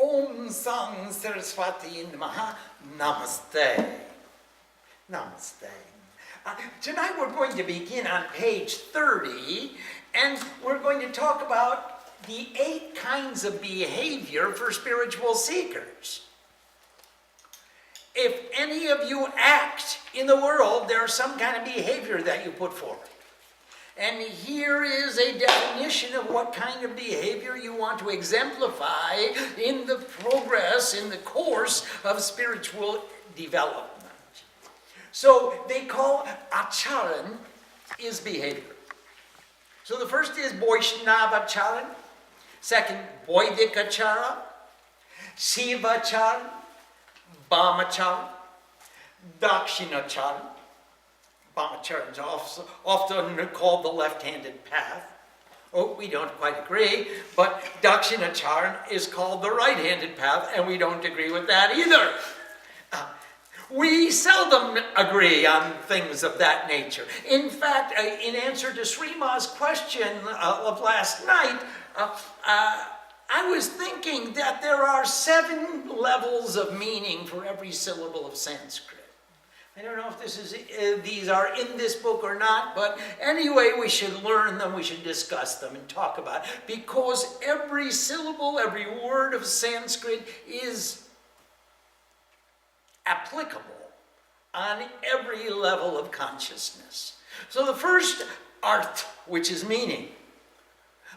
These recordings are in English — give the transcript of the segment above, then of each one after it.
Om Sang Saraswati Namaha. Namaste. Namaste. Tonight we're going to begin on page 30, and we're going to talk about the 8 kinds of behavior for spiritual seekers. If any of you act in the world, there's some kind of behavior that you put forward. And here is a definition of what kind of behavior you want to exemplify in the progress, in the course of spiritual development. So they call acharan is behavior. So the first is Vaishnavacharan, second Vaidikachara, Shivacharan, Bhamacharan, Dakshinacharan. Bhamacharan is often called the left-handed path. Oh, we don't quite agree, but Dakshinacharan is called the right-handed path, and we don't agree with that either. We seldom agree on things of that nature. In fact, in answer to Srima's question of last night, I was thinking that there are 7 levels of meaning for every syllable of Sanskrit. I don't know if these are in this book or not, but anyway, we should learn them, we should discuss them and talk about it, because every syllable, every word of Sanskrit is applicable on every level of consciousness. So the first arth, which is meaning,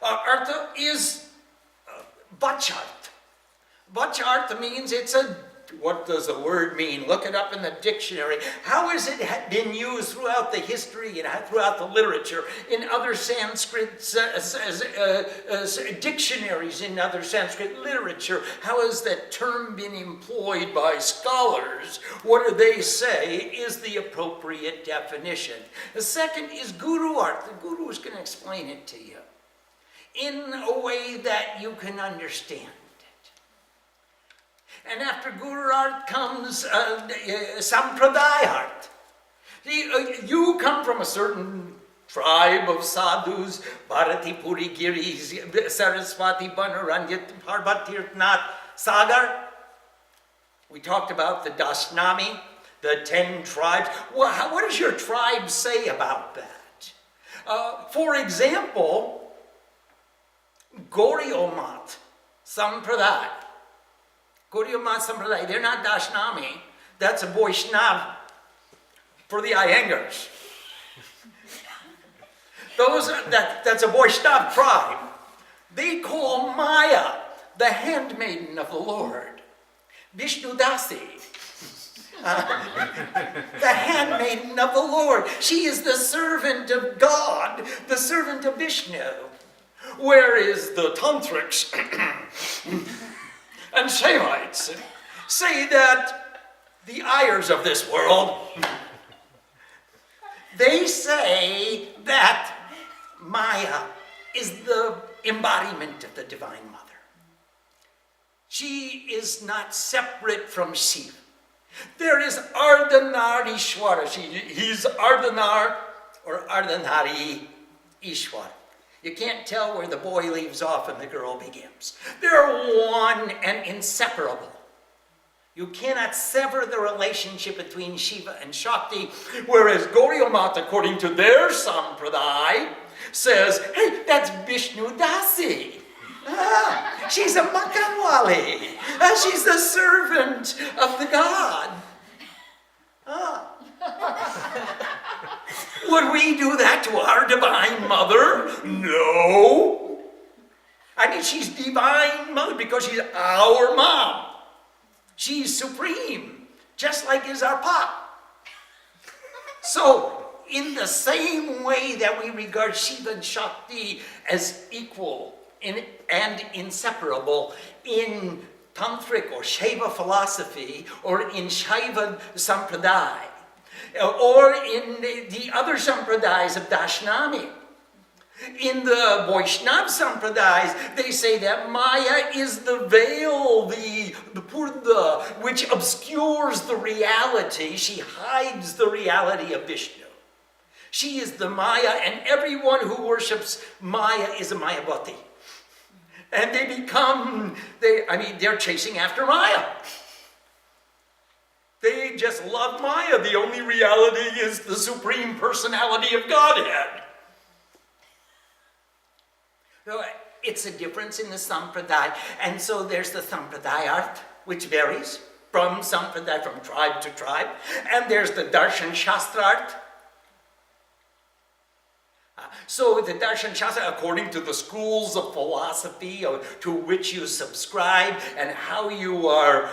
artha is vacharth. Vacharth means it's a, what does the word mean? Look it up in the dictionary. How has it been used throughout the history and throughout the literature in other Sanskrit dictionaries, in other Sanskrit literature? How has that term been employed by scholars? What do they say is the appropriate definition? The second is guru art. The guru is going to explain it to you in a way that you can understand. And after Guru art comes Sampradaya art. You come from a certain tribe of sadhus, Bharati Puri Giris, Saraswati Banaranyat Parvatirtnath Sagar. We talked about the Dashnami, the 10 tribes. Well, what does your tribe say about that? For example, Gauriomat Sampradaya. Gauriomat Sampradaya, they're not Dashnami. That's a Vaishnav for the Iyengars. That's a Vaishnav tribe. They call Maya the handmaiden of the Lord. Vishnu Dasi. The handmaiden of the Lord. She is the servant of God, the servant of Vishnu. Whereas the Tantrics and Shaivites say that the ayers of this world, they say that Maya is the embodiment of the Divine Mother. She is not separate from Shiva. There is Ardhanar Ishwara. He's Ardhanar or Ardhanari Ishwara. You can't tell where the boy leaves off and the girl begins. They're one and inseparable. You cannot sever the relationship between Shiva and Shakti, whereas Gauriomat, according to their sampradaya, says, hey, that's Vishnu Dasi. She's a Makanwali. She's the servant of the god. Would we do that to our Divine Mother? No. I mean, she's Divine Mother because she's our mom. She's supreme, just like is our pop. So, in the same way that we regard Shiva and Shakti as equal and inseparable in Tantric or Shaiva philosophy, or in Shaiva Sampradaya, or in the other Sampradayas of Dashnami. In the Vaishnav Sampradayas, they say that Maya is the veil, the purda, which obscures the reality. She hides the reality of Vishnu. She is the Maya, and everyone who worships Maya is a Mayavati. And they're chasing after Maya. They just love Maya. The only reality is the Supreme Personality of Godhead. So it's a difference in the sampradaya. And so there's the sampradaya, which varies from sampradaya, from tribe to tribe. And there's the darshan shastra. So the darshan shastra, according to the schools of philosophy to which you subscribe and how you are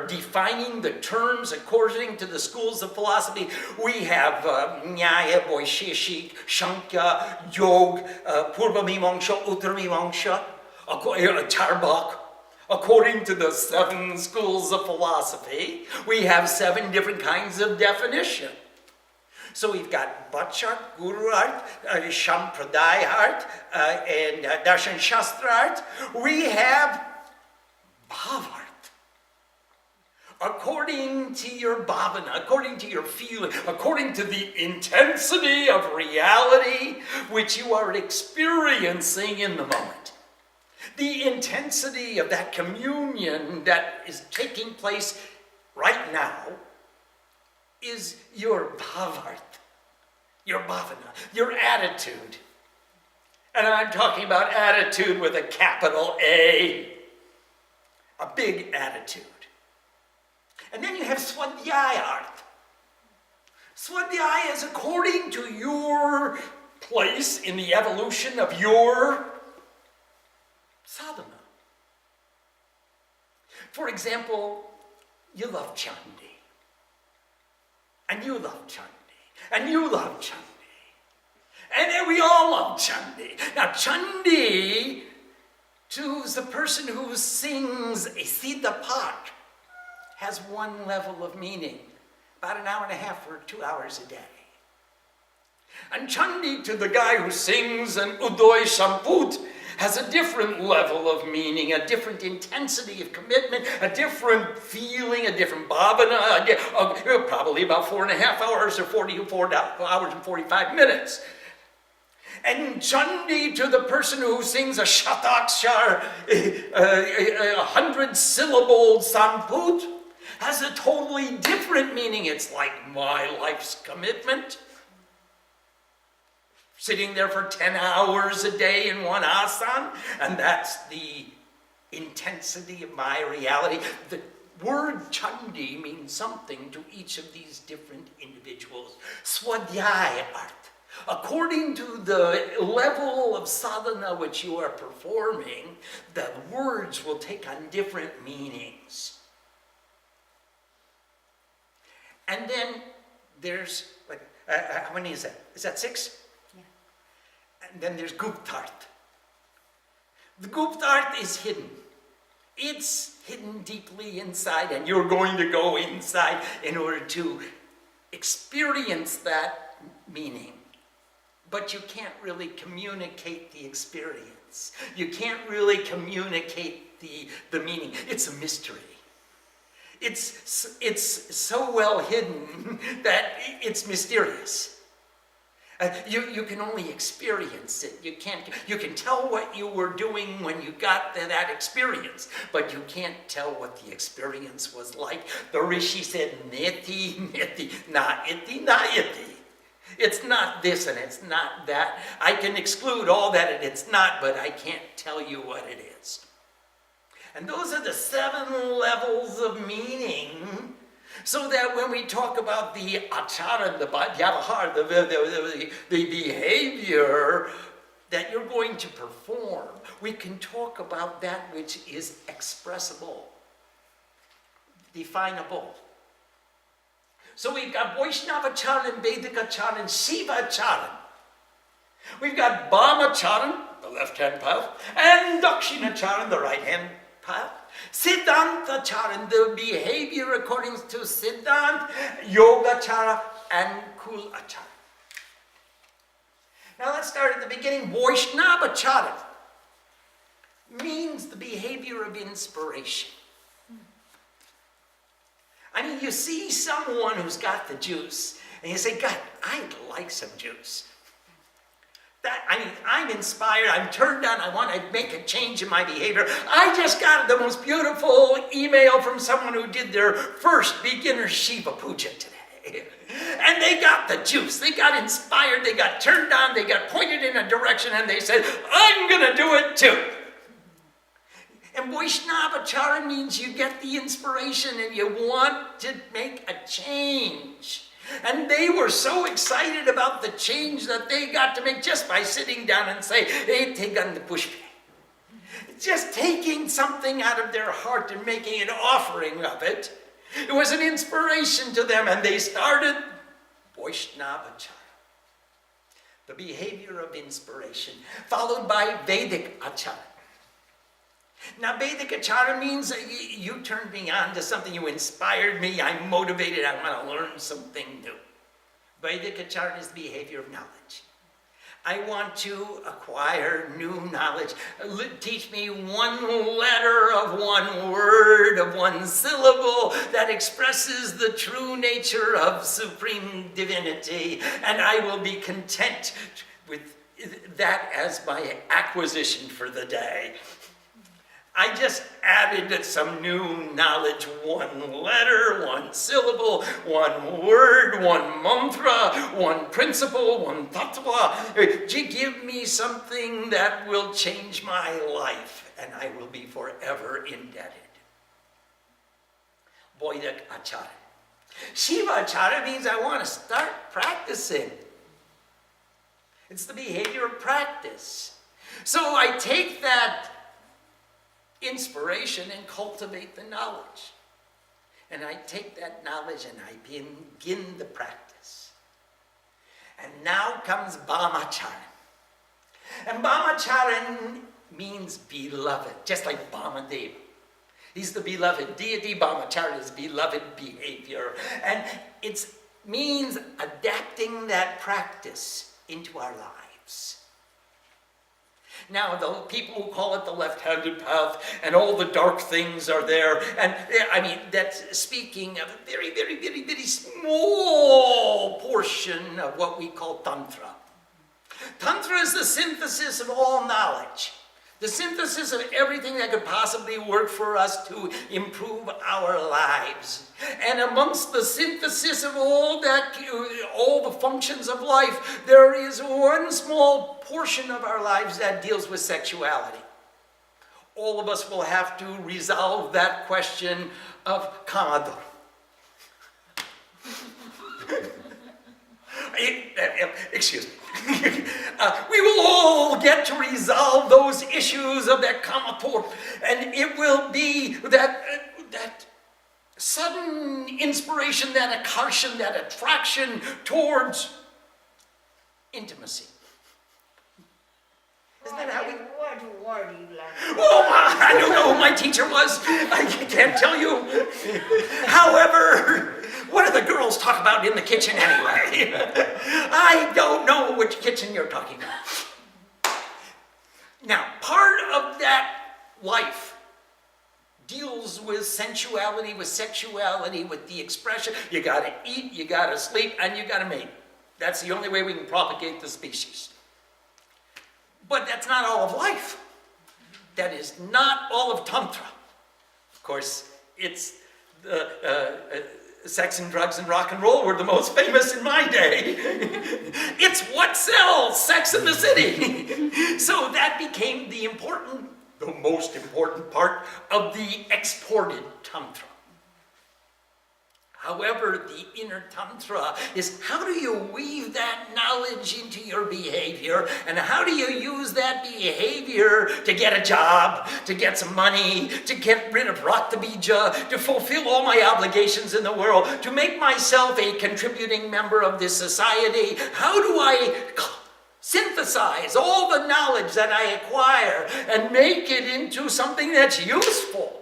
defining the terms according to the schools of philosophy, we have Nyaya, Vaisheshik, Shankya, Yoga, Purva Mimamsa, Uttar Mimamsa, charvak. According to the 7 schools of philosophy, we have 7 different kinds of definition. So we've got Bhatchart, Guru art, Sampradaya art, and Darshan Shastra art. We have Bhav art. According to your bhavana, according to your feeling, according to the intensity of reality which you are experiencing in the moment. The intensity of that communion that is taking place right now is your bhavart, your bhavana, your attitude. And I'm talking about attitude with a capital A big attitude. And then you have swadhyaya art. Swadhyaya is according to your place in the evolution of your sadhana. For example, you love Chandi. And you love Chandi. And you love Chandi. And then we all love Chandi. Now Chandi, to the person who sings a Siddha Path, has one level of meaning. About an hour and a half or 2 hours a day. And Chandi, to the guy who sings an Udoy Shamput, has a different level of meaning, a different intensity of commitment, a different feeling, a different bhavana, probably about 4.5 hours or 44 hours and 45 minutes. And Chandi, to the person who sings a shatakshar, 100-syllable samput, has a totally different meaning. It's like my life's commitment. Sitting there for 10 hours a day in one asana, and that's the intensity of my reality. The word Chandi means something to each of these different individuals. Swadhyaya art. According to the level of sadhana which you are performing, the words will take on different meanings. And then there's, how many is that? Is that 6? And then there's Guptart. The Guptart is hidden. It's hidden deeply inside, and you're going to go inside in order to experience that meaning. But you can't really communicate the experience. You can't really communicate the meaning. It's a mystery. It's so well hidden that it's mysterious. You can only experience it. You can tell what you were doing when you got that experience, but you can't tell what the experience was like. The Rishi said, neti, neti, na iti, na iti. It's not this and it's not that. I can exclude all that and it's not, but I can't tell you what it is. And those are the 7 levels of meaning. So that when we talk about the achara, the vyavahar, the behavior that you're going to perform, we can talk about that which is expressible, definable. So we've got Vaishnavacharan, Vedikacharan, Shivacharan. We've got Brahmacharan, the left-hand path, and Dakshinacharan, the right-hand path. Siddhantachara, the behavior according to Siddhant, Yogachara, and Kulachara. Now let's start at the beginning. Vaishnavachara means the behavior of inspiration. I mean, you see someone who's got the juice, and you say, God, I'd like some juice. I'm inspired, I'm turned on, I want to make a change in my behavior. I just got the most beautiful email from someone who did their first beginner Shiva puja today. And they got the juice, they got inspired, they got turned on, they got pointed in a direction, and they said, I'm going to do it too. And Vaishnavachara means you get the inspiration and you want to make a change. And they were so excited about the change that they got to make just by sitting down and say, hey, Tegan the Pushpe. Just taking something out of their heart and making an offering of it. It was an inspiration to them, and they started Vaishnavachara. The behavior of inspiration, followed by Vedic Achara. Now, Vedic Achara means you turned me on to something, you inspired me, I'm motivated, I want to learn something new. Vedic Achara is the behavior of knowledge. I want to acquire new knowledge. Teach me one letter of one word, of one syllable that expresses the true nature of supreme divinity, and I will be content with that as my acquisition for the day. I just added some new knowledge, one letter, one syllable, one word, one mantra, one principle, one tattva. Give me something that will change my life, and I will be forever indebted. Vedic Achara. Shiva Achara means I want to start practicing. It's the behavior of practice. So I take that inspiration and cultivate the knowledge. And I take that knowledge and I begin the practice. And now comes Brahmachara. And Brahmachara means beloved, just like Brahmadeva. He's the beloved deity. Brahmachara is beloved behavior. And it means adapting that practice into our lives. Now, the people who call it the left-handed path and all the dark things are there, and I mean, that's speaking of a very, very, very, very small portion of what we call Tantra. Tantra is the synthesis of all knowledge, the synthesis of everything that could possibly work for us to improve our lives. And amongst the synthesis of all the functions of life, there is one small portion of our lives that deals with sexuality. All of us will have to resolve that question of kamador. Excuse me. We will all get to resolve those issues of that kamator, and it will be that sudden inspiration, that akarshan, that attraction towards intimacy. Isn't that how we... What do you learn? Oh, I don't know who my teacher was. I can't tell you. However, what do the girls talk about in the kitchen anyway? I don't know which kitchen you're talking about. Now, part of that life deals with sensuality, with sexuality, with the expression. You gotta eat, you gotta sleep, and you gotta mate. That's the only way we can propagate the species. But that's not all of life. That is not all of Tantra. Of course, it's sex and drugs and rock and roll were the most famous in my day. It's what sells, Sex in the City. So that became the most important part of the exported Tantra. However, the inner Tantra is how do you weave that knowledge into your behavior, and how do you use that behavior to get a job, to get some money, to get rid of Raktabija, to fulfill all my obligations in the world, to make myself a contributing member of this society? How do I synthesize all the knowledge that I acquire and make it into something that's useful?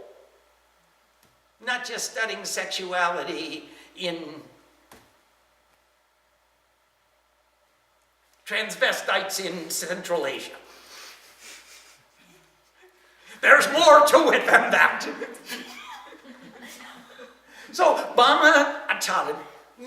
Not just studying sexuality in transvestites in Central Asia. There's more to it than that. So, Brahmachara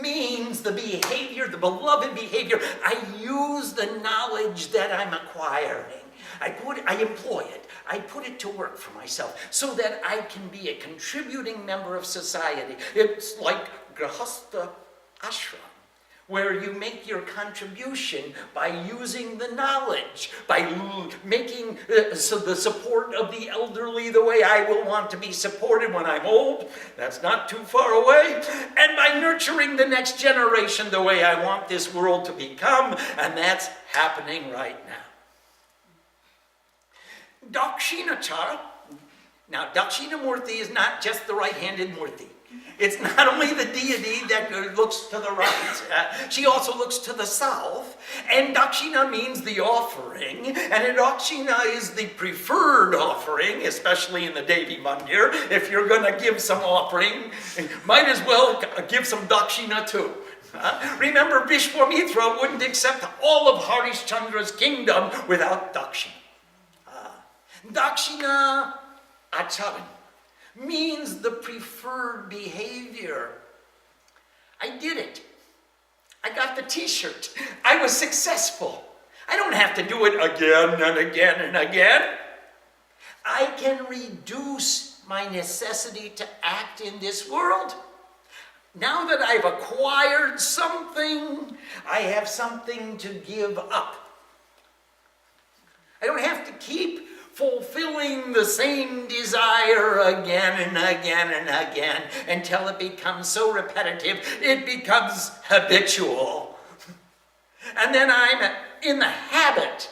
means the behavior, the beloved behavior. I use the knowledge that I'm acquiring. I employ it. I put it to work for myself so that I can be a contributing member of society. It's like Grihastha ashram, where you make your contribution by using the knowledge, by making the support of the elderly the way I will want to be supported when I'm old. That's not too far away. And by nurturing the next generation the way I want this world to become, and that's happening right now. Dakshinachara. Now, Dakshinamurti is not just the right-handed Murti. It's not only the deity that looks to the right, she also looks to the south. And Dakshina means the offering, and Dakshina is the preferred offering, especially in the Devi Mandir. If you're going to give some offering, might as well give some Dakshina too. Remember, Vishwamitra wouldn't accept all of Harishchandra's kingdom without Dakshina. Dakshina Acharan means the preferred behavior. I did it. I got the t-shirt. I was successful. I don't have to do it again and again and again. I can reduce my necessity to act in this world. Now that I've acquired something, I have something to give up. I don't have to keep fulfilling the same desire again and again and again until it becomes so repetitive, it becomes habitual. And then I'm in the habit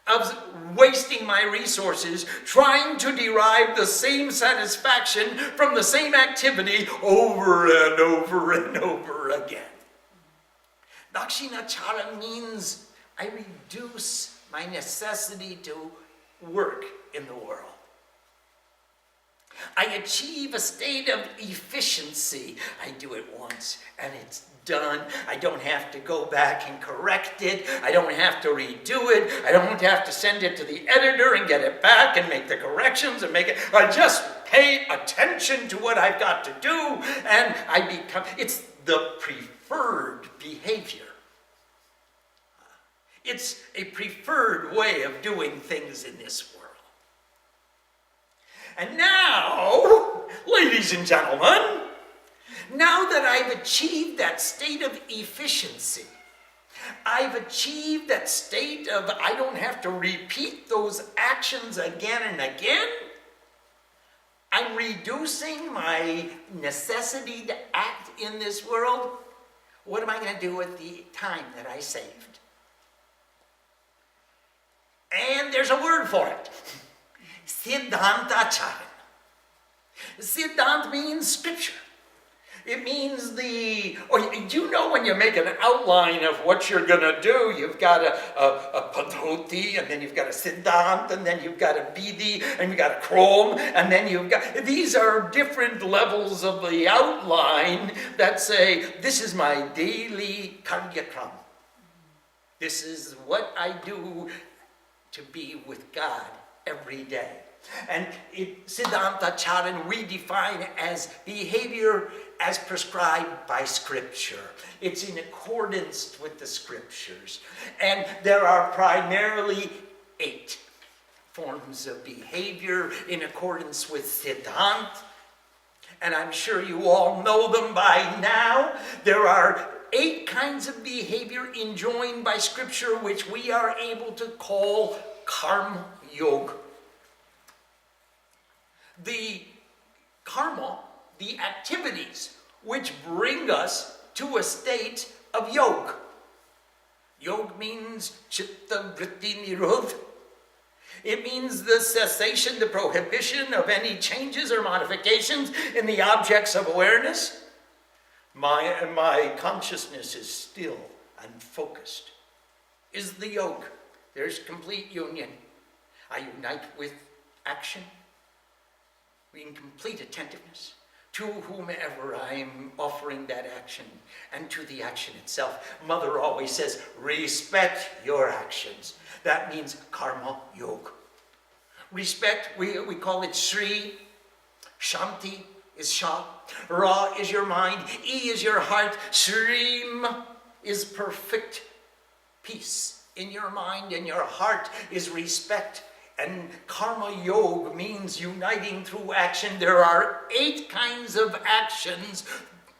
of wasting my resources trying to derive the same satisfaction from the same activity over and over and over again. Dakshinachara means I reduce my necessity to work in the world. I achieve a state of efficiency. I do it once and it's done. I don't have to go back and correct it. I don't have to redo it. I don't have to send it to the editor and get it back and make the corrections and make it. I just pay attention to what I've got to do and it's the preferred behavior. It's a preferred way of doing things in this world. And now, ladies and gentlemen, now that I've achieved that state of efficiency, I've achieved that state of I don't have to repeat those actions again and again, I'm reducing my necessity to act in this world. What am I going to do with the time that I saved? And there's a word for it. Siddhantachara. Siddhant means scripture. It means you know when you make an outline of what you're going to do, you've got a padhoti, and then you've got a siddhant, and then you've got a vidhi, and you've got a krom, and then you've got, these are different levels of the outline that say, this is my daily karyakram. This is what I do to be with God every day. And Siddhantachara we define as behavior as prescribed by Scripture. It's in accordance with the Scriptures. And there are primarily 8 forms of behavior in accordance with Siddhant. And I'm sure you all know them by now. There are 8 kinds of behavior enjoined by Scripture which we are able to call karma yoga. The karma, the activities which bring us to a state of yoga. Yoga means chitta vritti nirodha. It means the cessation, the prohibition of any changes or modifications in the objects of awareness. My consciousness is still and focused. Is the yoga. There's complete union. I unite with action in complete attentiveness to whomever I'm offering that action and to the action itself. Mother always says, respect your actions. That means karma yoga. Respect, we call it Sri, Shanti, is Sha, Ra is your mind, E is your heart, Shrim is perfect peace in your mind and your heart is respect. And Karma Yoga means uniting through action. There are 8 kinds of actions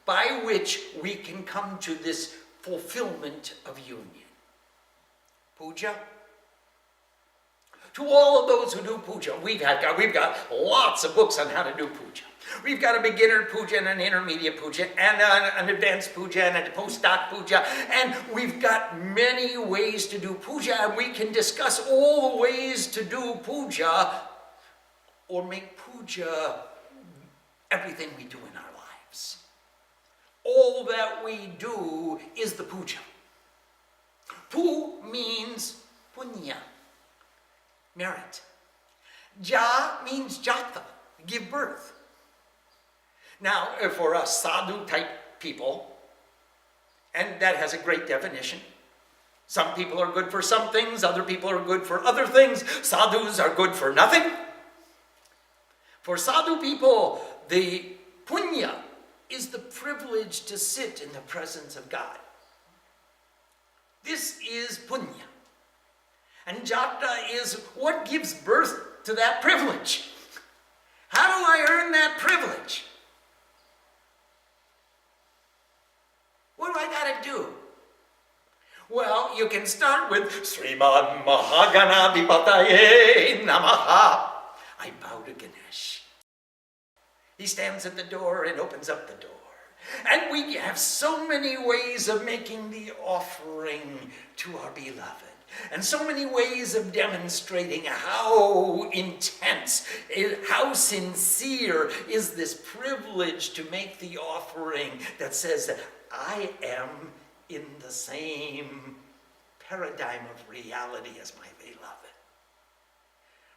by which we can come to this fulfillment of union. Puja. To all of those who do puja, we've got lots of books on how to do puja. We've got a beginner puja and an intermediate puja and an advanced puja and a postdoc puja, and we've got many ways to do puja, and we can discuss all the ways to do puja or make puja everything we do in our lives. All that we do is the puja. Pu means punya, merit. Ja means jata, give birth. Now, for us sadhu type people, and that has a great definition. Some people are good for some things, other people are good for other things. Sadhus are good for nothing. For sadhu people, the punya is the privilege to sit in the presence of God. This is punya. And jata is what gives birth to that privilege. How do I earn that privilege? What do I got to do? Well, you can start with Srimad Mahaganadhipataye Namaha. I bow to Ganesh. He stands at the door and opens up the door. And we have so many ways of making the offering to our beloved. And so many ways of demonstrating how intense, how sincere is this privilege to make the offering that says that I am in the same paradigm of reality as my beloved.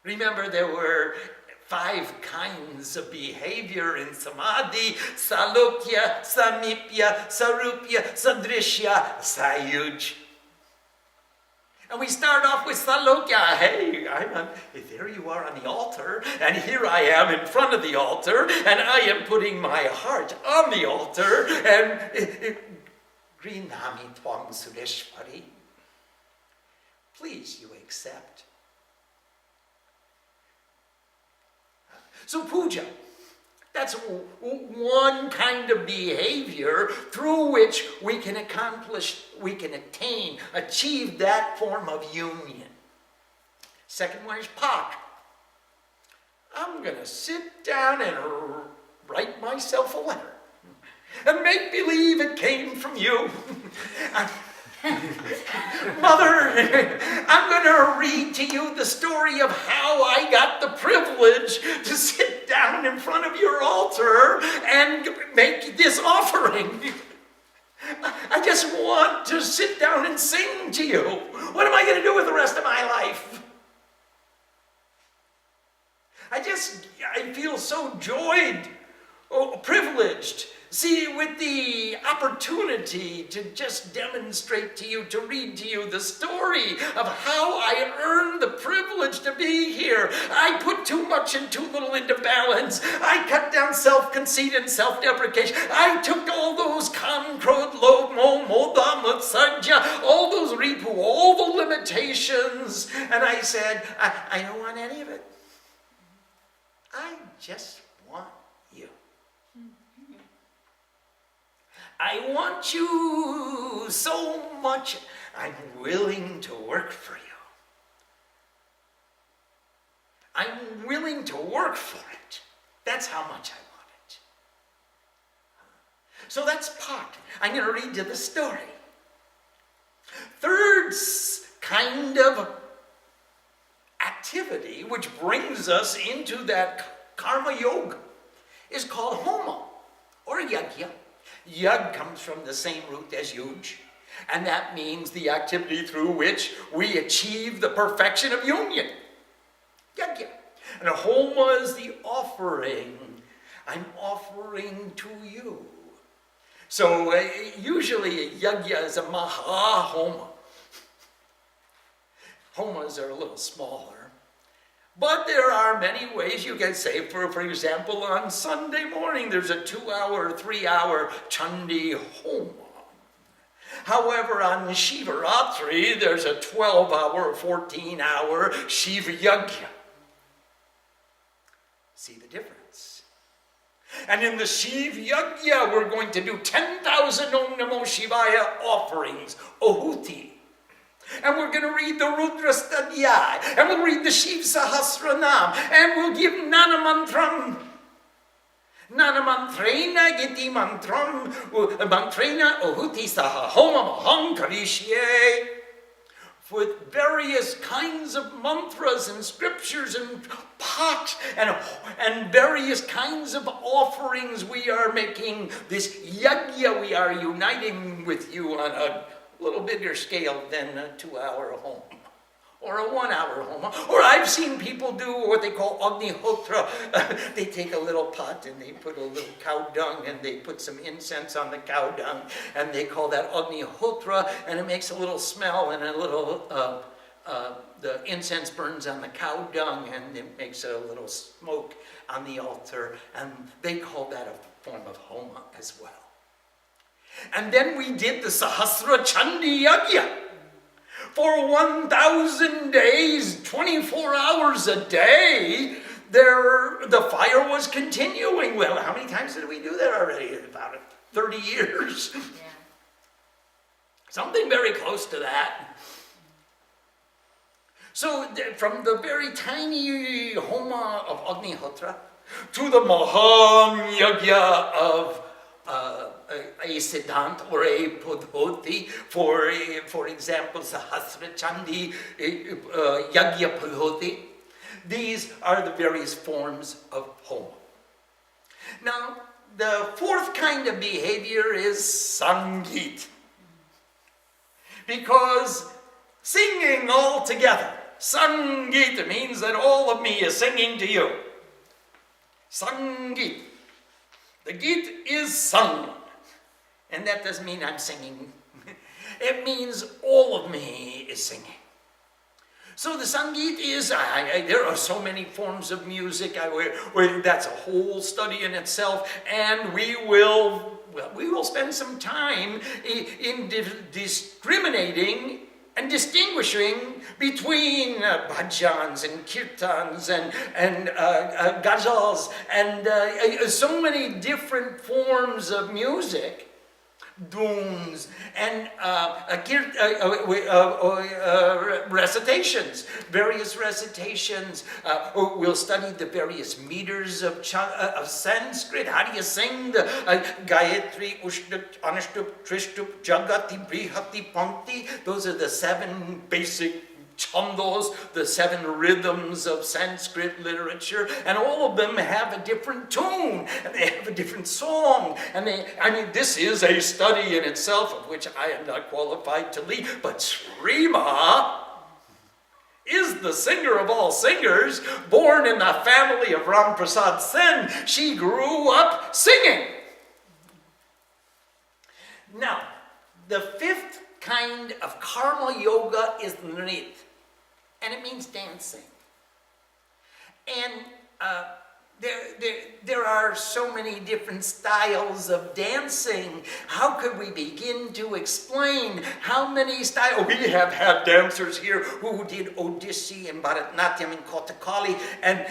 Remember, there were 5 kinds of behavior in samadhi: salokya, samipya, sarupya, sadrishya, sayuj. And we start off with salokya. Hey, there you are on the altar, and here I am in front of the altar, and I am putting my heart on the altar, and Grinami Twam Sureshwari. Please, you accept. So puja, that's one kind of behavior through which we can achieve that form of union. Second one is pak. I'm going to sit down and write myself a letter and make believe it came from you. Mother, I'm going to read to you the story of how I got the privilege to sit down in front of your altar and make this offering. I just want to sit down and sing to you. What am I going to do with the rest of my life? I feel so joyed, privileged. See, with the opportunity to just demonstrate to you, to read to you the story of how I earned the privilege to be here. I put too much and too little into balance. I cut down self-conceit and self-deprecation. I took all those kam, krodh, lobh, moh, moda, matsarja, all those ripu, all the limitations, and I said, I don't want any of it. I just want you. I want you so much, I'm willing to work for you. I'm willing to work for it. That's how much I want it. So that's part. I'm going to read you the story. Third kind of activity, which brings us into that karma yoga, is called homa or yajna. Yag comes from the same root as yuj, and that means the activity through which we achieve the perfection of union. Yajna. And a homa is the offering. I'm offering to you. So usually a yajna is a maha homa. Homas are a little smaller, But there are many ways you can say, for example, on Sunday morning, there's a 2-hour, 3-hour Chandi Homa. However, on Shivaratri, there's a 12-hour, 14-hour Shiva Yajna. See the difference? And in the Shiva Yajna, we're going to do 10,000 Om Namo Shivaya offerings, Ahuti. And we're going to read the Rudra Stadhyaya, and we'll read the Shiv Sahasranam, and we'll give Nana Mantram. Nana Mantrena Giti Mantram, Mantrena Ahuti Saha Homa Maham Karishye. With various kinds of mantras and scriptures and pot and various kinds of offerings, we are making this yajna. We are uniting with you on a little bigger scale than a 2-hour home or a 1-hour home. Or I've seen people do what they call Agnihotra. They take a little pot and they put a little cow dung and they put some incense on the cow dung, and they call that Agnihotra, and it makes a little smell and a little, the incense burns on the cow dung and it makes a little smoke on the altar, and they call that a form of homa as well. And then we did the Sahasra Chandi Yajna. For 1,000 days, 24 hours a day, the fire was continuing. Well, how many times did we do that already? About 30 years. Yeah. Something very close to that. So from the very tiny homa of Agnihotra to the Mahan Yajna of a Siddhant or a Padhoti, for example, Sahasra Chandi Yajna Padhoti. These are the various forms of homa. Now, the fourth kind of behavior is Sangeet. Because singing all together, Sangeet means that all of me is singing to you. Sangeet. The Geet is sung. And that doesn't mean I'm singing. It means all of me is singing. So the Sangeet is, there are so many forms of music, that's a whole study in itself, and we will spend some time in discriminating and distinguishing between bhajans and kirtans and ghazals and so many different forms of music. Dooms and recitations, various recitations. We'll study the various meters of Sanskrit. How do you sing the Gayatri, Ushtup, Anushtup, Trishtup, Jagati, Brihati, Pankti? Those are the 7 basic chandos, the 7 rhythms of Sanskrit literature, and all of them have a different tune, and they have a different song, and this is a study in itself of which I am not qualified to lead, but Srima is the singer of all singers, born in the family of Ram Prasad Sen. She grew up singing. Now, the 5th kind of karma yoga is Nrit, and it means dancing. And there are so many different styles of dancing. How could we begin to explain how many styles? We have had dancers here who did Odissi and Bharatanatyam and Kathakali, and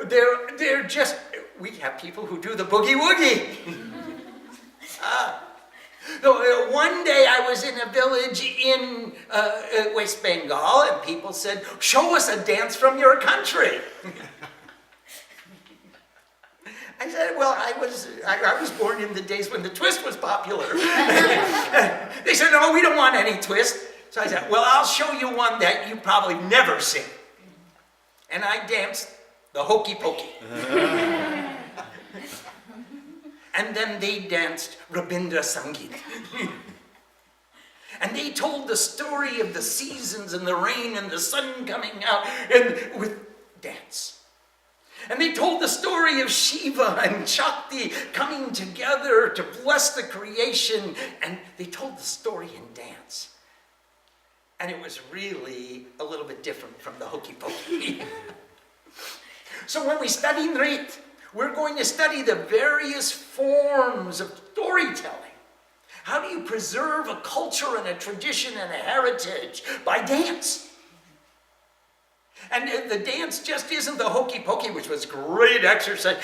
they're just, we have people who do the boogie woogie. One day I was in a village in West Bengal, and people said, "Show us a dance from your country." I said, "Well, I was born in the days when the twist was popular." They said, "No, we don't want any twist." So I said, "Well, I'll show you one that you probably never seen." And I danced the hokey pokey. And then they danced Rabindra Sangeet. And they told the story of the seasons and the rain and the sun coming out and with dance. And they told the story of Shiva and Shakti coming together to bless the creation. And they told the story in dance. And it was really a little bit different from the hokey pokey. So when we study Nrit, we're going to study the various forms of storytelling. How do you preserve a culture and a tradition and a heritage? By dance. And the dance just isn't the hokey pokey, which was great exercise.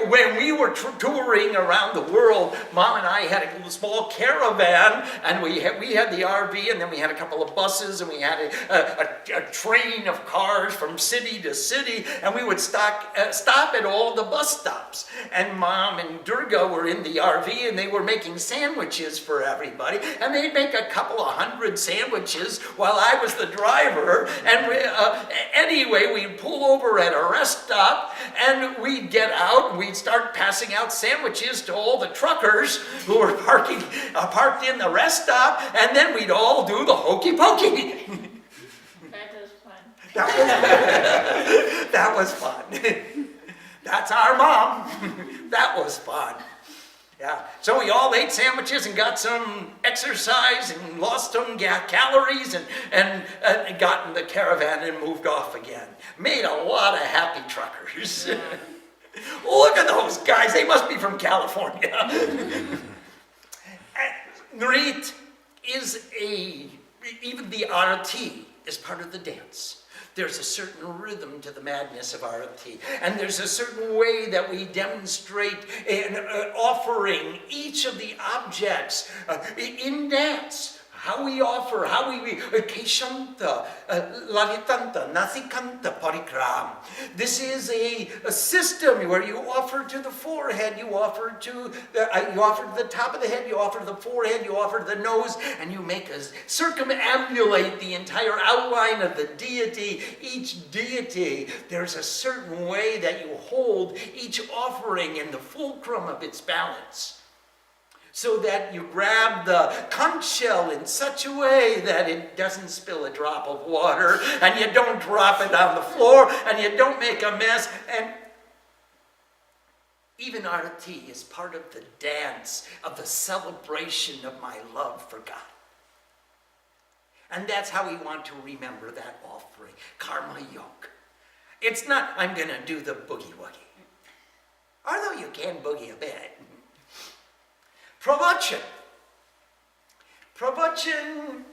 When we were touring around the world, Mom and I had a little small caravan, and we had the RV, and then we had a couple of buses, and we had a train of cars from city to city, and we would stop at all the bus stops. And Mom and Durga were in the RV, and they were making sandwiches for everybody, and they'd make a couple of 100 sandwiches while I was the driver, and anyway, we'd pull over at a rest stop, and we'd get out, and we'd start passing out sandwiches to all the truckers who were parked in the rest stop, and then we'd all do the hokey pokey. That was fun. That was fun. That's our mom. That was fun. Yeah, so we all ate sandwiches and got some exercise and lost some calories and got in the caravan and moved off again. Made a lot of happy truckers. Yeah. Look at those guys, they must be from California. Nrit is even the arati is part of the dance. There's a certain rhythm to the madness of arati, and there's a certain way that we demonstrate in offering each of the objects in dance. How we offer, Keshanta, Lalitanta, Nasikanta Parikram. This is a system where you offer to the forehead, you offer to the top of the head, you offer to the forehead, you offer to the nose, and you make us circumambulate the entire outline of the deity. Each deity, there's a certain way that you hold each offering in the fulcrum of its balance, so that you grab the conch shell in such a way that it doesn't spill a drop of water, and you don't drop it on the floor, and you don't make a mess. And even arati is part of the dance, of the celebration of my love for God. And that's how we want to remember that offering, karma yoga. It's not, I'm going to do the boogie-woogie. Although you can boogie a bit. Pravachan. Pravachan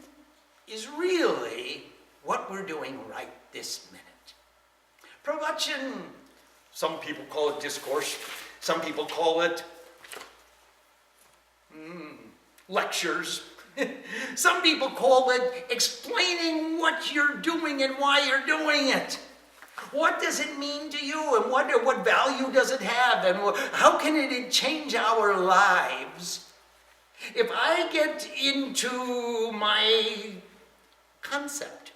is really what we're doing right this minute. Pravachan, some people call it discourse, some people call it lectures. Some people call it explaining what you're doing and why you're doing it. What does it mean to you, and what value does it have, and how can it change our lives? If I get into my concept,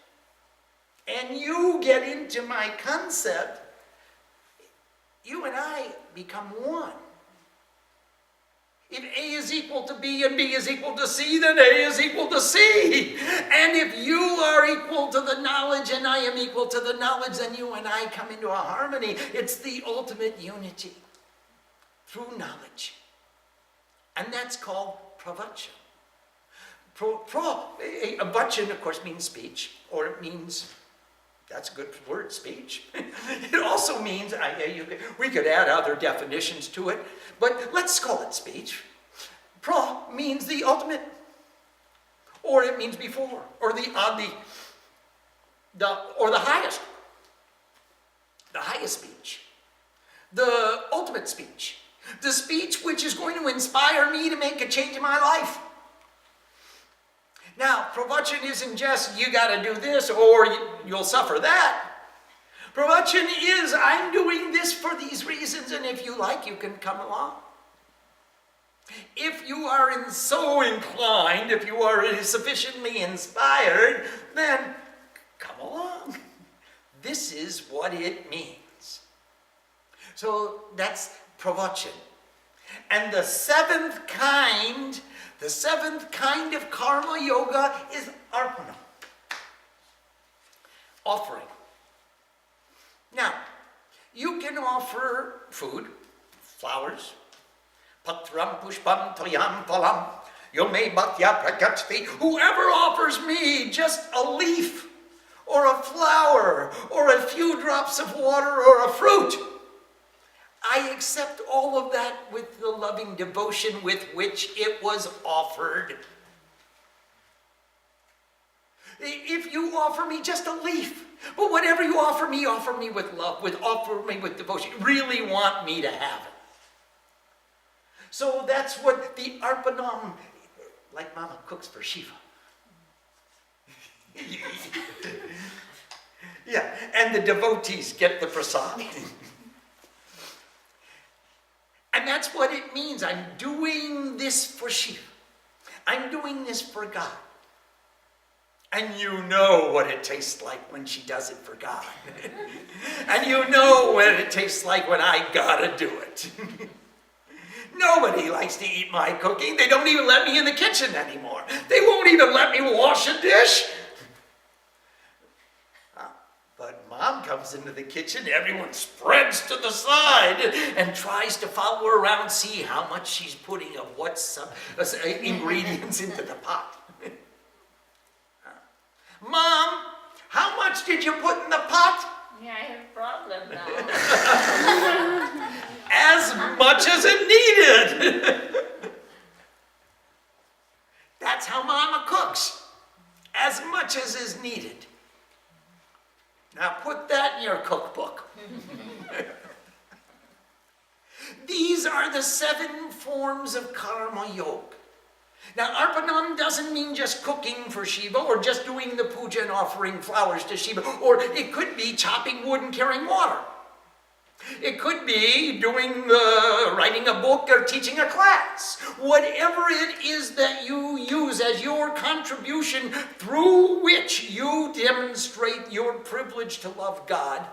and you get into my concept, you and I become one. If A is equal to B and B is equal to C, then A is equal to C. And if you are equal to the knowledge and I am equal to the knowledge, then you and I come into a harmony. It's the ultimate unity through knowledge. And that's called pravachan. Vachan, of course, means speech, or it means, that's a good word, speech. It also means, we could add other definitions to it, but let's call it speech. Pra means the ultimate, or it means before, or the highest. The highest speech. The ultimate speech. The speech which is going to inspire me to make a change in my life. Now, pravachan isn't just, you got to do this or you'll suffer that. Pravachan is, I'm doing this for these reasons, and if you like, you can come along. If you are so inclined, if you are sufficiently inspired, then come along. This is what it means. So that's pravachan. And the seventh kind of karma yoga is arpana. Offering. Now, you can offer food, flowers, patram pushpam toyam phalam, yome bhaktya prakachti. Whoever offers me just a leaf, or a flower, or a few drops of water, or a fruit. I accept all of that with the loving devotion with which it was offered. If you offer me just a leaf, but whatever you offer me with love, offer me with devotion. You really want me to have it. So that's what the Arpanam, like Mama cooks for Shiva. Yeah, and the devotees get the prasad. And that's what it means. I'm doing this for Shiva. I'm doing this for God. And you know what it tastes like when she does it for God. And you know what it tastes like when I gotta do it. Nobody likes to eat my cooking. They don't even let me in the kitchen anymore. They won't even let me wash a dish. But Mom comes into the kitchen, everyone spreads to the side and tries to follow her around, see how much she's putting of what ingredients into the pot. Mom, how much did you put in the pot? Yeah, I have a problem now. As much as it needed. That's how Mama cooks. As much as is needed. Now put that in your cookbook. These are the 7 forms of karma yoga. Now, Arpanam doesn't mean just cooking for Shiva or just doing the puja and offering flowers to Shiva, or it could be chopping wood and carrying water. It could be writing a book or teaching a class. Whatever it is that you use as your contribution through which you demonstrate your privilege to love God,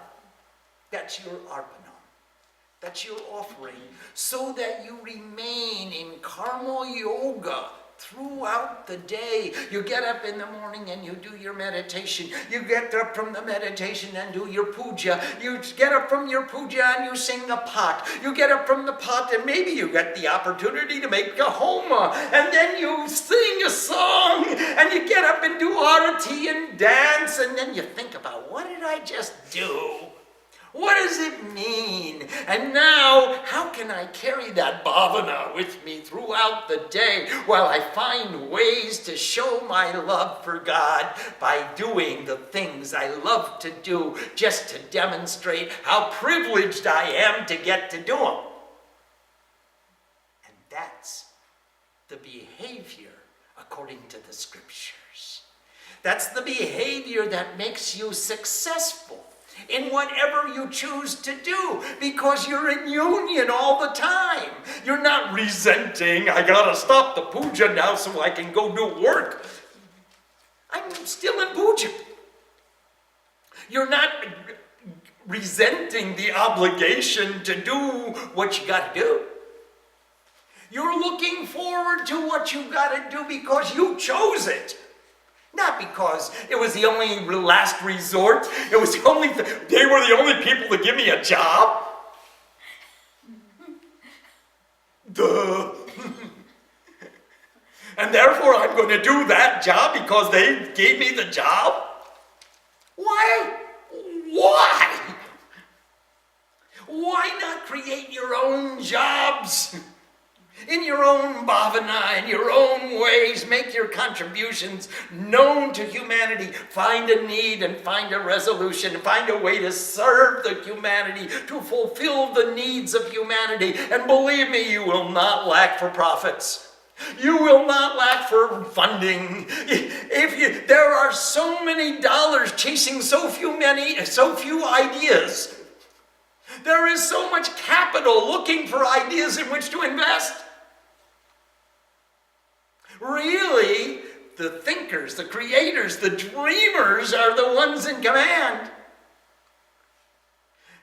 that's your Arpanam. That's your offering, so that you remain in karma yoga throughout the day. You get up in the morning and you do your meditation. You get up from the meditation and do your puja. You get up from your puja and you sing a pot. You get up from the pot and maybe you get the opportunity to make a homa. And then you sing a song and you get up and do arati and dance. And then you think about, what did I just do? What does it mean? And now, how can I carry that bhavana with me throughout the day while I find ways to show my love for God by doing the things I love to do, just to demonstrate how privileged I am to get to do them? And that's the behavior according to the scriptures. That's the behavior that makes you successful in whatever you choose to do, because you're in union all the time. You're not resenting, I gotta stop the puja now so I can go do work. I'm still in puja. You're not resenting the obligation to do what you gotta do. You're looking forward to what you gotta do because you chose it. Not because it was the only last resort. It was the only they were the only people to give me a job. Duh. And therefore I'm going to do that job because they gave me the job? Why? Why? Why not create your own jobs? In your own bhavana, in your own ways, make your contributions known to humanity. Find a need and find a resolution. Find a way to serve the humanity, to fulfill the needs of humanity. And believe me, you will not lack for profits. You will not lack for funding. There are so many dollars chasing so few ideas. There is so much capital looking for ideas in which to invest. Really, the thinkers, the creators, the dreamers are the ones in command.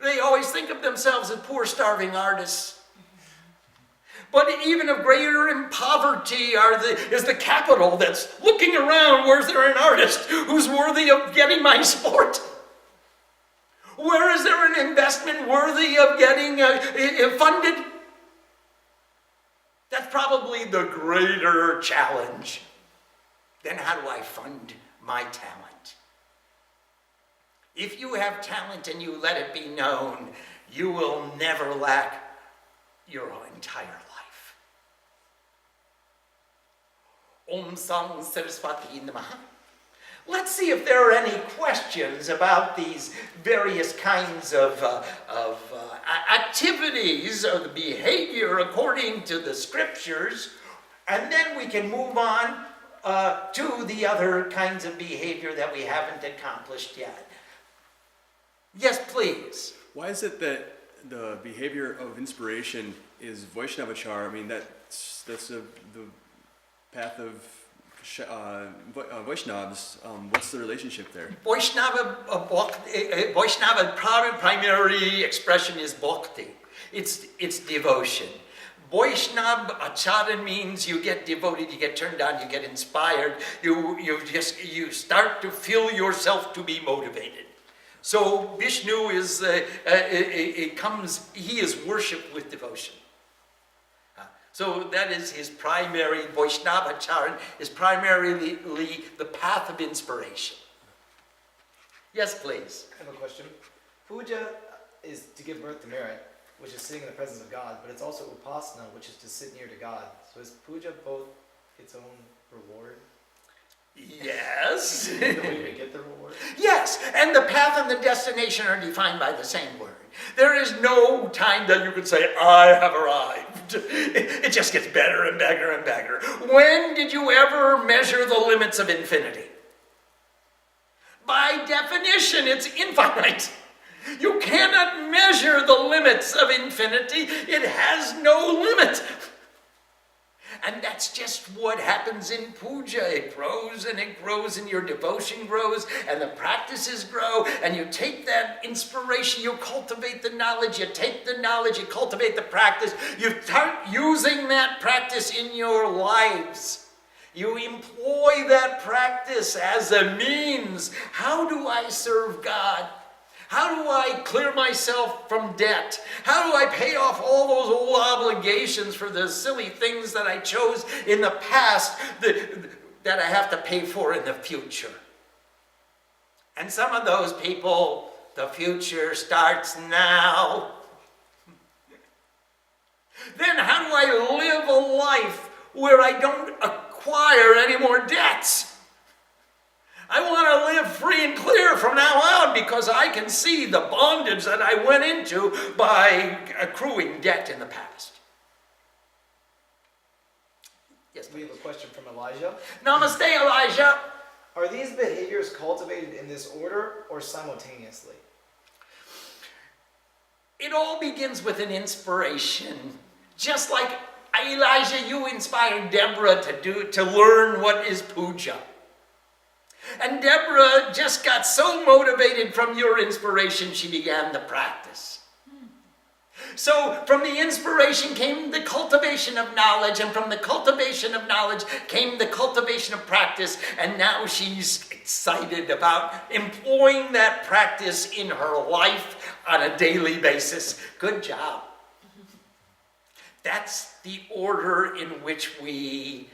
They always think of themselves as poor, starving artists. But even of greater in poverty is the capital that's looking around. Where's there an artist who's worthy of getting my support? Where is there an investment worthy of getting funded? That's probably the greater challenge. Then how do I fund my talent? If you have talent and you let it be known, you will never lack your entire life. Om Sang Saraswati Namaha. Let's see if there are any questions about these various kinds of activities or the behavior according to the scriptures, and then we can move on to the other kinds of behavior that we haven't accomplished yet. Yes, please. Why is it that the behavior of inspiration is Vaishnavachara? I mean, that's the path of Vaishnavas. What's the relationship there? Vaishnava primary expression is bhakti. It's devotion. Vaishnava achara means you get devoted, you get turned on, you get inspired, you start to feel yourself to be motivated. So Vishnu is he is worshipped with devotion. So that is his primary, Vaishnavacharan is primarily the path of inspiration. Yes, please. I have a question. Puja is to give birth to merit, which is sitting in the presence of God, but it's also upasana, which is to sit near to God. So is puja both its own reward? Yes. The way we get the reward? Yes, and the path and the destination are defined by the same word. There is no time that you could say, I have arrived. It just gets better and better and better. When did you ever measure the limits of infinity? By definition, it's infinite. You cannot measure the limits of infinity. It has no limit. And that's just what happens in puja. It grows and it grows, and your devotion grows, and the practices grow, and you take that inspiration, you cultivate the knowledge, you take the knowledge, you cultivate the practice, you start using that practice in your lives. You employ that practice as a means. How do I serve God? How do I clear myself from debt? How do I pay off all those old obligations for the silly things that I chose in the past that I have to pay for in the future? And some of those people, the future starts now. Then how do I live a life where I don't acquire any more debts? I want to live free and clear from now on because I can see the bondage that I went into by accruing debt in the past. Yes, We have a question from Elijah. Namaste, Elijah. Are these behaviors cultivated in this order or simultaneously? It all begins with an inspiration. Just like Elijah, you inspired Deborah to learn what is puja. And Deborah just got so motivated from your inspiration, she began the practice. So from the inspiration came the cultivation of knowledge, and from the cultivation of knowledge came the cultivation of practice, and now she's excited about employing that practice in her life on a daily basis. Good job. That's the order in which we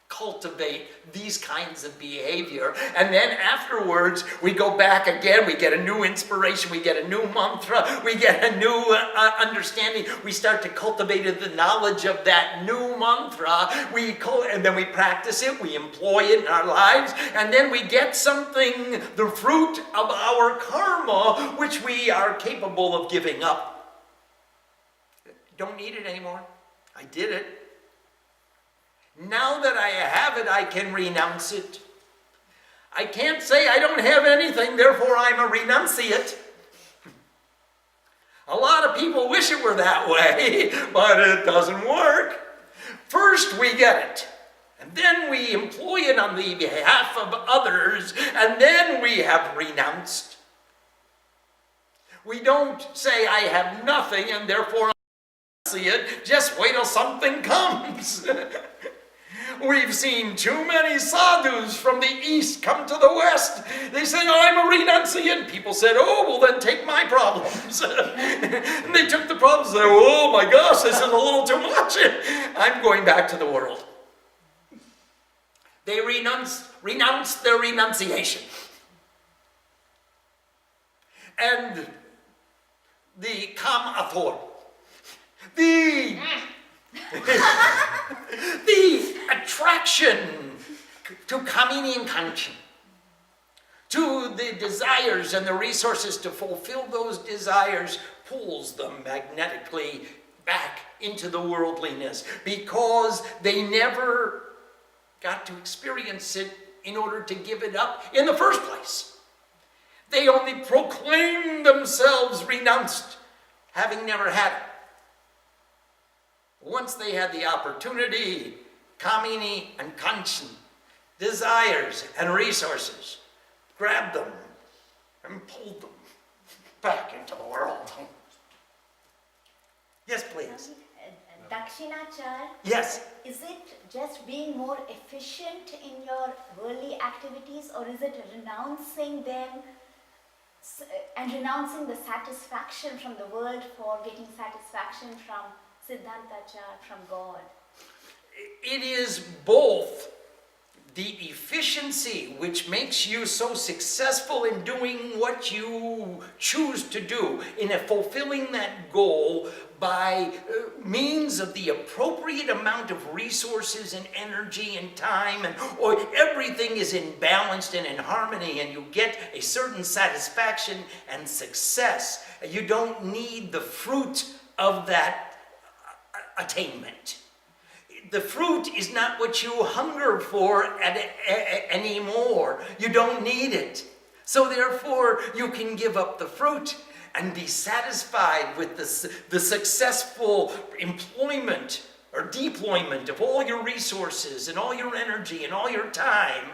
cultivate these kinds of behavior. And then afterwards, we go back again, we get a new inspiration, we get a new mantra, we get a new understanding. We start to cultivate the knowledge of that new mantra, and then we practice it, we employ it in our lives, and then we get something, the fruit of our karma, which we are capable of giving up. Don't need it anymore. I did it. Now that I have it, I can renounce it. I can't say I don't have anything, therefore I'm a renunciate. A lot of people wish it were that way, but it doesn't work. First we get it, and then we employ it on the behalf of others, and then we have renounced. We don't say I have nothing, and therefore I see it. Just wait till something comes. We've seen too many sadhus from the east come to the west. They said, oh, I'm a renunciant. People said, oh, well then take my problems. And they took the problems and said, oh my gosh, this is a little too much. I'm going back to the world. They renounced their renunciation. and the Kamathor. The attraction to Kamini and Kanchan, to the desires and the resources to fulfill those desires, pulls them magnetically back into the worldliness, because they never got to experience it in order to give it up in the first place. They only proclaimed themselves renounced, having never had it. Once they had the opportunity, Kamini and Kanchan, desires and resources, grabbed them and pulled them back into the world. Yes, please. Dakshinachar, Yes. is it just being more efficient in your worldly activities, or is it renouncing them and renouncing the satisfaction from the world for getting satisfaction from Siddhantachara, from God? It is both the efficiency which makes you so successful in doing what you choose to do, in fulfilling that goal by means of the appropriate amount of resources and energy and time, or everything is in balance and in harmony, and you get a certain satisfaction and success. You don't need the fruit of that attainment. The fruit is not what you hunger for anymore. You don't need it. So therefore, you can give up the fruit and be satisfied with the successful employment or deployment of all your resources and all your energy and all your time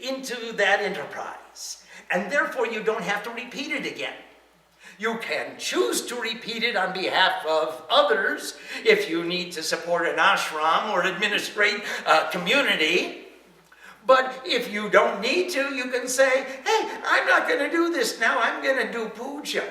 into that enterprise. And therefore, you don't have to repeat it again. You can choose to repeat it on behalf of others if you need to support an ashram or administrate a community. But if you don't need to, you can say, hey, I'm not going to do this now. I'm going to do puja,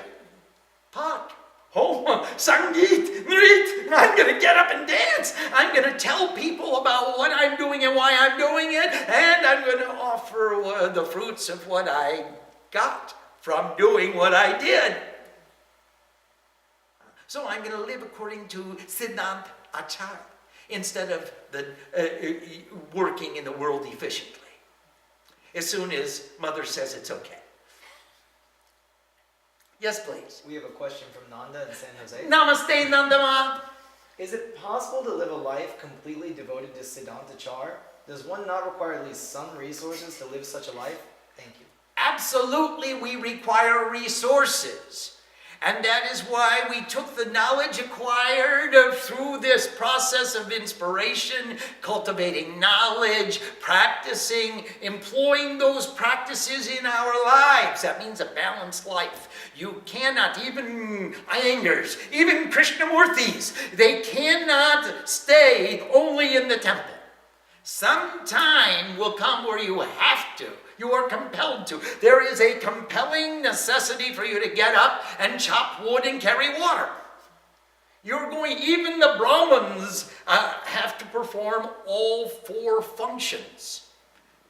pat, homa, sangeet, nrit. I'm going to get up and dance. I'm going to tell people about what I'm doing and why I'm doing it. And I'm going to offer the fruits of what I got from doing what I did. So I'm going to live according to Siddhantachara instead of working in the world efficiently. As soon as Mother says it's okay. Yes, please. We have a question from Nanda in San Jose. Namaste, Nandama. Is it possible to live a life completely devoted to Siddhantachara? Does one not require at least some resources to live such a life? Thank you. Absolutely, we require resources. And that is why we took the knowledge acquired through this process of inspiration, cultivating knowledge, practicing, employing those practices in our lives. That means a balanced life. You cannot, even Iyengars, even Krishnamurtis, they cannot stay only in the temple. Some time will come where you have to. You are compelled to. There is a compelling necessity for you to get up and chop wood and carry water. You're going, even the Brahmins have to perform all four functions.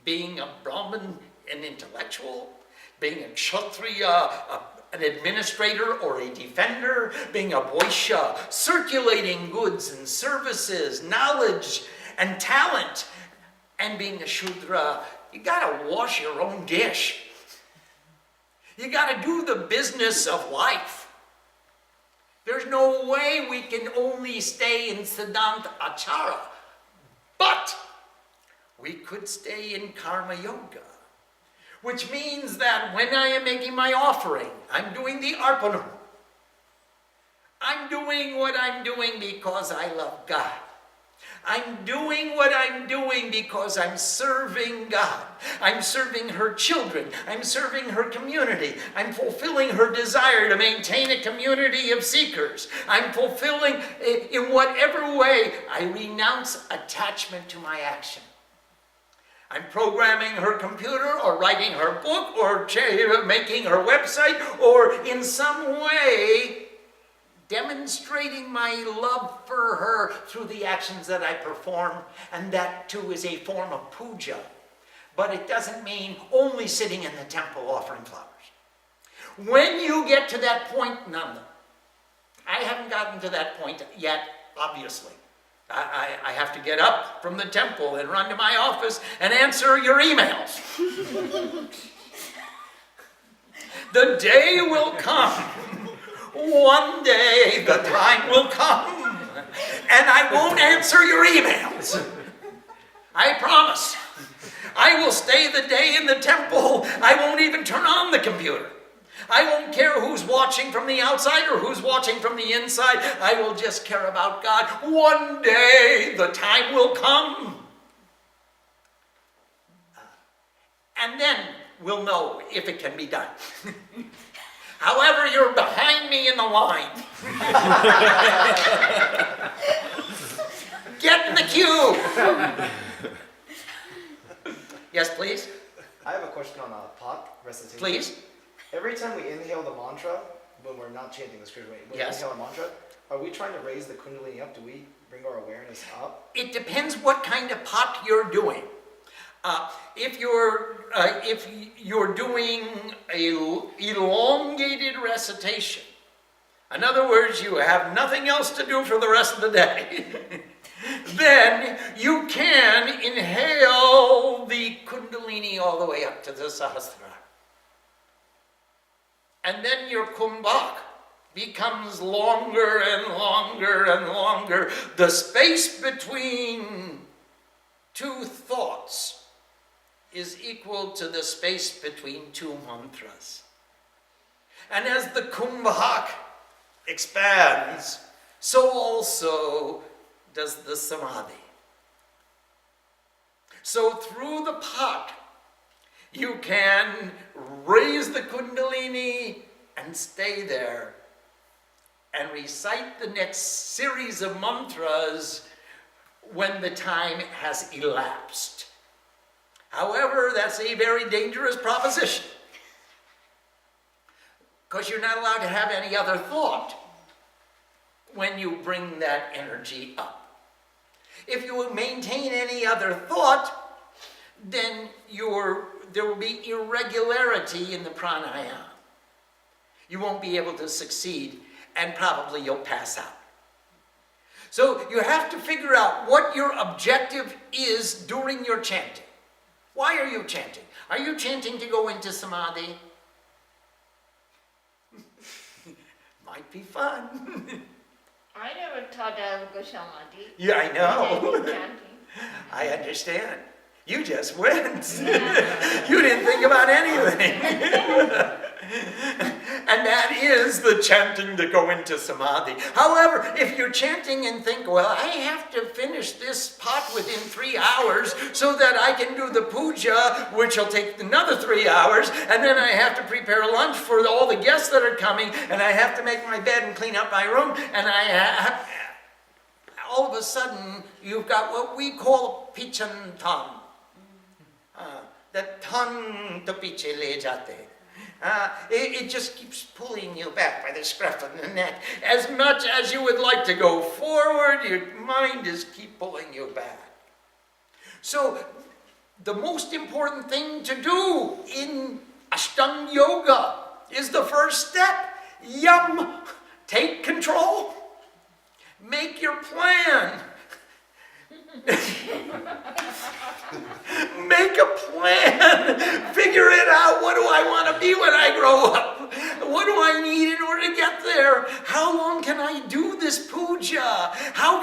Being a Brahmin, an intellectual, being a Kshatriya, an administrator or a defender, being a Vaishya, circulating goods and services, knowledge and talent, and being a Shudra. You gotta wash your own dish. You gotta do the business of life. There's no way we can only stay in Siddhantachara, but we could stay in Karma Yoga, which means that when I am making my offering, I'm doing the Arpanam. I'm doing what I'm doing because I love God. I'm doing what I'm doing because I'm serving God. I'm serving her children. I'm serving her community. I'm fulfilling her desire to maintain a community of seekers. I'm fulfilling, in whatever way, I renounce attachment to my action. I'm programming her computer or writing her book or making her website or in some way demonstrating my love for her through the actions that I perform, and that too is a form of puja. But it doesn't mean only sitting in the temple offering flowers. When you get to that point, Nanda, I haven't gotten to that point yet, obviously. I have to get up from the temple and run to my office and answer your emails. The day will come. One day the time will come. And I won't answer your emails. I promise. I will stay the day in the temple. I won't even turn on the computer. I won't care who's watching from the outside or who's watching from the inside. I will just care about God. One day the time will come. And then we'll know if it can be done. However, you're behind me in the line. Get in the queue. Yes, please. I have a question on pot recitation. Please. Every time we inhale the mantra, when we're not chanting the scripture, when Yes. we inhale a mantra, are we trying to raise the kundalini up? Do we bring our awareness up? It depends what kind of pot you're doing. If you're doing a elongated recitation, in other words, you have nothing else to do for the rest of the day, then you can inhale the kundalini all the way up to the sahasrara. And then your kumbhak becomes longer and longer and longer. The space between two thoughts is equal to the space between two mantras. And as the kumbhak expands, so also does the samadhi. So through the pot, you can raise the kundalini and stay there and recite the next series of mantras when the time has elapsed. However, that's a very dangerous proposition, because you're not allowed to have any other thought when you bring that energy up. If you maintain any other thought, then there will be irregularity in the pranayama. You won't be able to succeed, and probably you'll pass out. So you have to figure out what your objective is during your chanting. Why are you chanting? Are you chanting to go into samadhi? Might be fun. I never thought I would go samadhi. Yeah, I know. Chanting. I understand. You just went. You didn't think about anything. And that is the chanting to go into samadhi. However, if you're chanting and think, well, I have to finish this pot within 3 hours so that I can do the puja, which will take another 3 hours, and then I have to prepare lunch for all the guests that are coming, and I have to make my bed and clean up my room, and all of a sudden, you've got what we call pichantam. The tongue to piche le jate. It just keeps pulling you back by the scruff of the neck. As much as you would like to go forward, your mind is keep pulling you back. So, the most important thing to do in Ashtanga Yoga is the first step. Yum! Take control. Make your plan. Make a plan. Figure it out. What do I want to be when I grow up? What do I need in order to get there? How long can I do this puja? How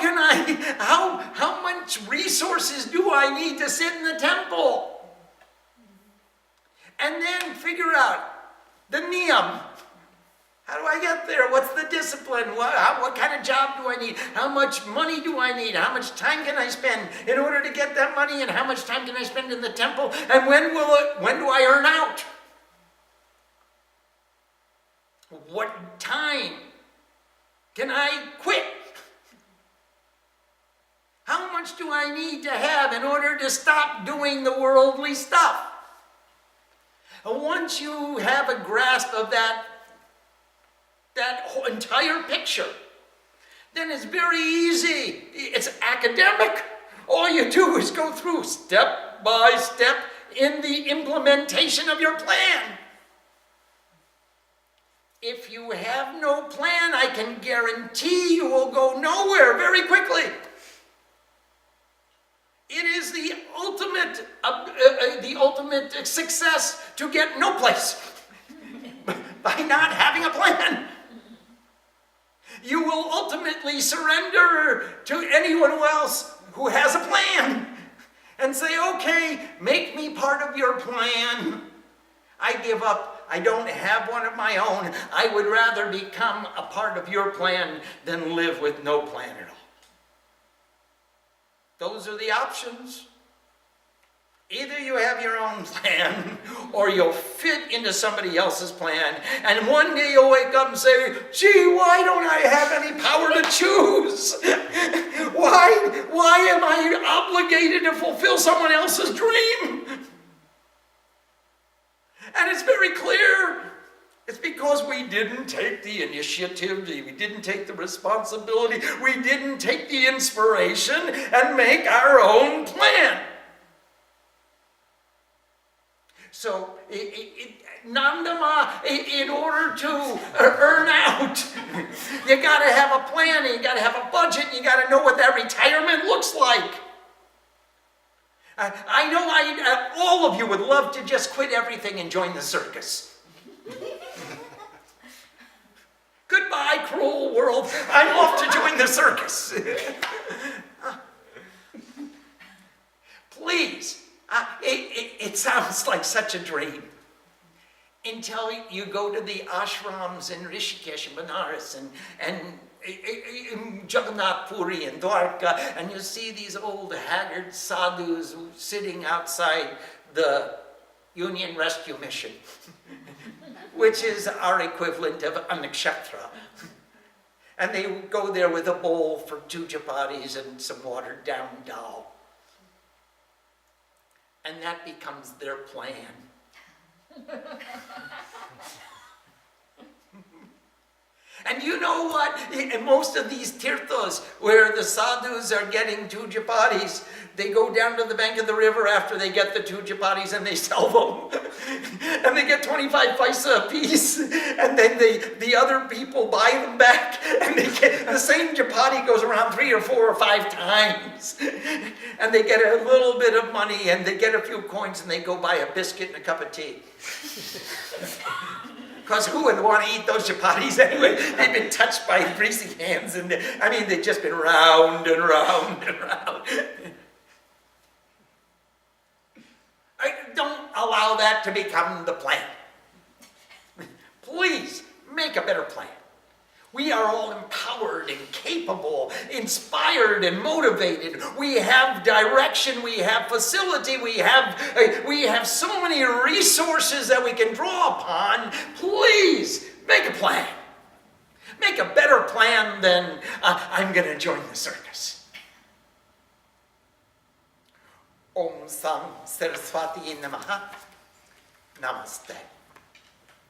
much resources do I need to sit in the temple? And then figure out the niyam. How do I get there? What's the discipline? What kind of job do I need? How much money do I need? How much time can I spend in order to get that money? And how much time can I spend in the temple? And when do I earn out? What time can I quit? How much do I need to have in order to stop doing the worldly stuff? And once you have a grasp of that whole entire picture, then it's very easy. It's academic. All you do is go through step by step in the implementation of your plan. if you have no plan, I can guarantee you will go nowhere very quickly. It is the ultimate success to get no place by not having a plan. You will ultimately surrender to anyone else who has a plan and say, okay, make me part of your plan. I give up. I don't have one of my own. I would rather become a part of your plan than live with no plan at all. Those are the options. Either you have your own plan or you'll fit into somebody else's plan. And one day you'll wake up and say, gee, why don't I have any power to choose? Why am I obligated to fulfill someone else's dream? And it's very clear. It's because we didn't take the initiative, we didn't take the responsibility, we didn't take the inspiration and make our own plan. So, Nandama, in order to earn out, you got to have a plan, and you got to have a budget, and you got to know what that retirement looks like. I know all of you would love to just quit everything and join the circus. Goodbye, cruel world. I'm off to join the circus. Please. It sounds like such a dream. Until you go to the ashrams in Rishikesh and Benares and Jagannath Puri and Dwarka, and you see these old haggard sadhus sitting outside the Union Rescue Mission, which is our equivalent of a nakshatra. And they go there with a bowl for 2 chapatis and some watered down dal. And that becomes their plan. And you know what? In most of these tirthas, where the sadhus are getting 2 chapatis, they go down to the bank of the river after they get the 2 chapatis and they sell them. And they get 25 paisa a piece. And then the other people buy them back. And they get the same chapati goes around 3 or 4 or 5 times. And they get a little bit of money and they get a few coins and they go buy a biscuit and a cup of tea. Because who would want to eat those chapatis anyway? They've been touched by greasy hands, and they've just been round and round and round. Don't allow that to become the plan. Please, make a better plan. We are all empowered and capable, inspired and motivated. We have direction, we have facility, we have so many resources that we can draw upon. Please, make a plan. Make a better plan than, I'm going to join the circus. Om Sam Saraswati Namaha. Namaste.